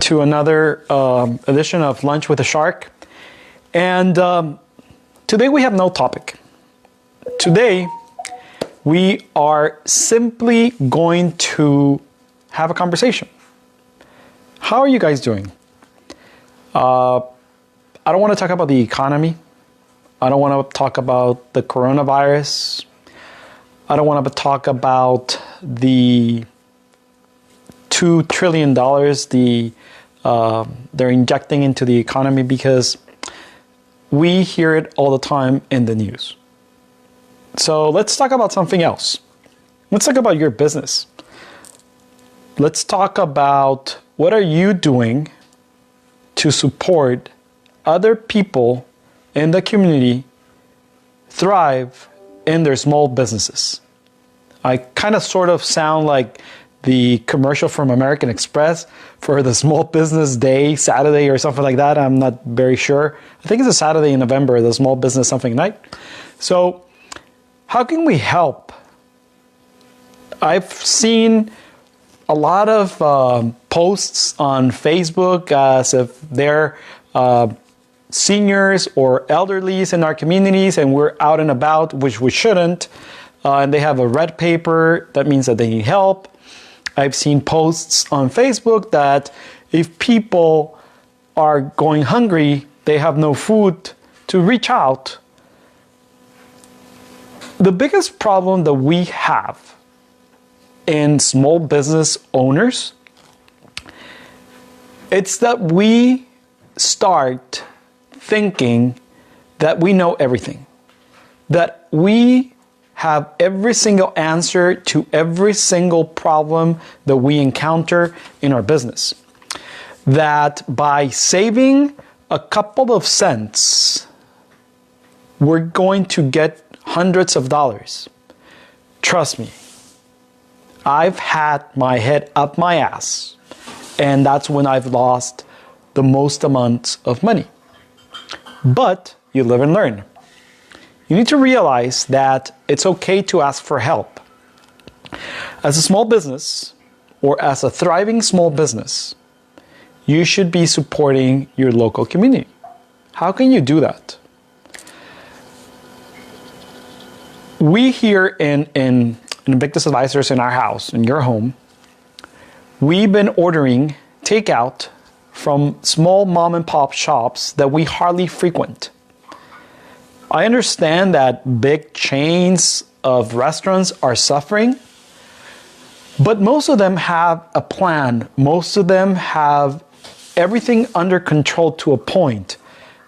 to another edition of Lunch with a Shark. And today we have no topic. Today we are simply going to have a conversation. How are you guys doing? I don't want to talk about the economy. I don't want to talk about the coronavirus. I don't want to talk about the $2 trillion they're injecting into the economy, because we hear it all the time in the news. So let's talk about something else. Let's talk about your business. Let's talk about what are you doing to support other people in the community thrive in their small businesses. I kind of sort of sound like the commercial from American Express for the Small Business Day, Saturday or something like that. I'm not very sure. I think it's a Saturday in November, the Small Business something night. So how can we help? I've seen a lot of posts on Facebook as if they're seniors or elderlies in our communities and we're out and about, which we shouldn't. And they have a red paper. That means that they need help. I've seen posts on Facebook that if people are going hungry, they have no food, to reach out. The biggest problem that we have in small business owners, it's that we start thinking that we know everything, that we have every single answer to every single problem that we encounter in our business. That by saving a couple of cents, we're going to get hundreds of dollars. Trust me, I've had my head up my ass, and that's when I've lost the most amount of money. But you live and learn. You need to realize that it's okay to ask for help. As a small business, or as a thriving small business, you should be supporting your local community. How can you do that? We here in Invictus Advisors in our house, in your home, we've been ordering takeout from small mom and pop shops that we hardly frequent. I understand that big chains of restaurants are suffering, but most of them have a plan. Most of them have everything under control to a point.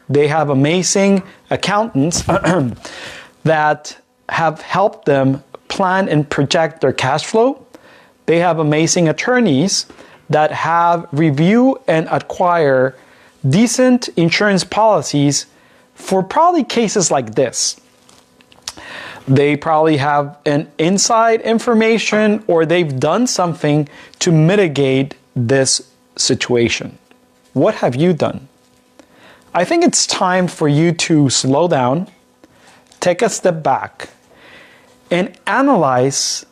They have amazing accountants that have helped them plan and project their cash flow. They have amazing attorneys that have review and acquire decent insurance policies for probably cases like this. They probably have an inside information, or they've done something to mitigate this situation. What have you done? I think it's time for you to slow down, take a step back, and analyze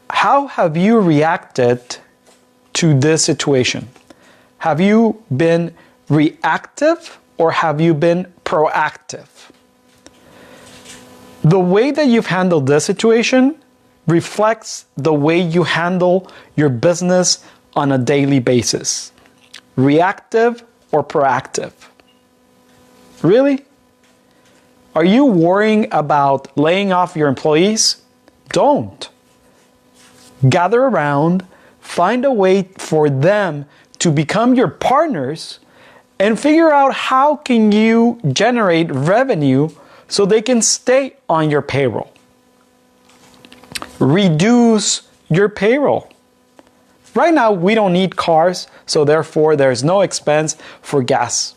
how have you reacted to this situation. Have you been reactive or have you been proactive? The way that you've handled this situation reflects the way you handle your business on a daily basis. Reactive or proactive? Really? Are you worrying about laying off your employees? Don't. Gather around, find a way for them to become your partners, and figure out how can you generate revenue so they can stay on your payroll. Reduce your payroll. Right now, we don't need cars, so therefore there's no expense for gas.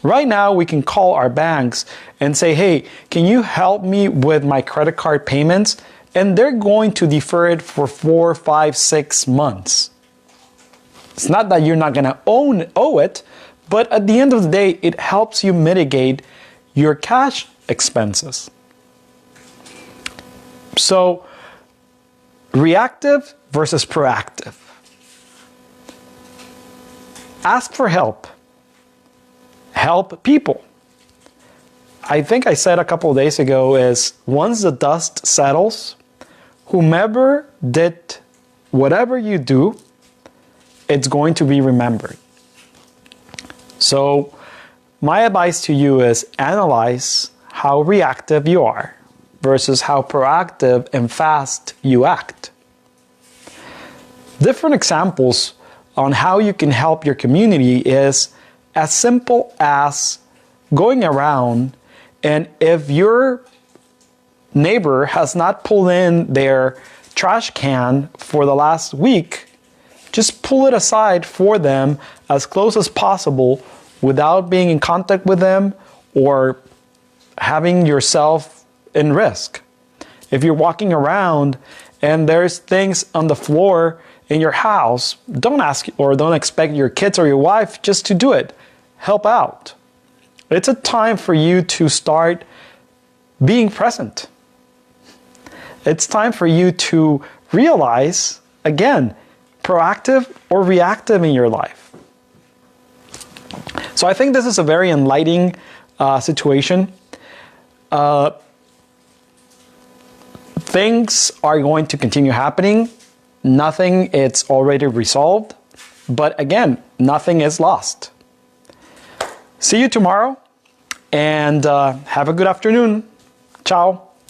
Right now, we can call our banks and say, hey, can you help me with my credit card payments? And they're going to defer it for 4, 5, 6 months. It's not that you're not going to owe it, but at the end of the day, it helps you mitigate your cash expenses. So, reactive versus proactive. Ask for help. Help people. I think I said a couple of days ago is once the dust settles, whomever did whatever you do, it's going to be remembered. So my advice to you is analyze how reactive you are versus how proactive and fast you act. Different examples on how you can help your community is as simple as going around, and if your neighbor has not pulled in their trash can for the last week, just pull it aside for them as close as possible without being in contact with them or having yourself in risk. If you're walking around and there's things on the floor in your house, don't ask or don't expect your kids or your wife just to do it. Help out. It's a time for you to start being present. It's time for you to realize, again, proactive or reactive in your life. So I think this is a very enlightening situation. Things are going to continue happening. Nothing is already resolved. But again, nothing is lost. See you tomorrow and have a good afternoon. Ciao.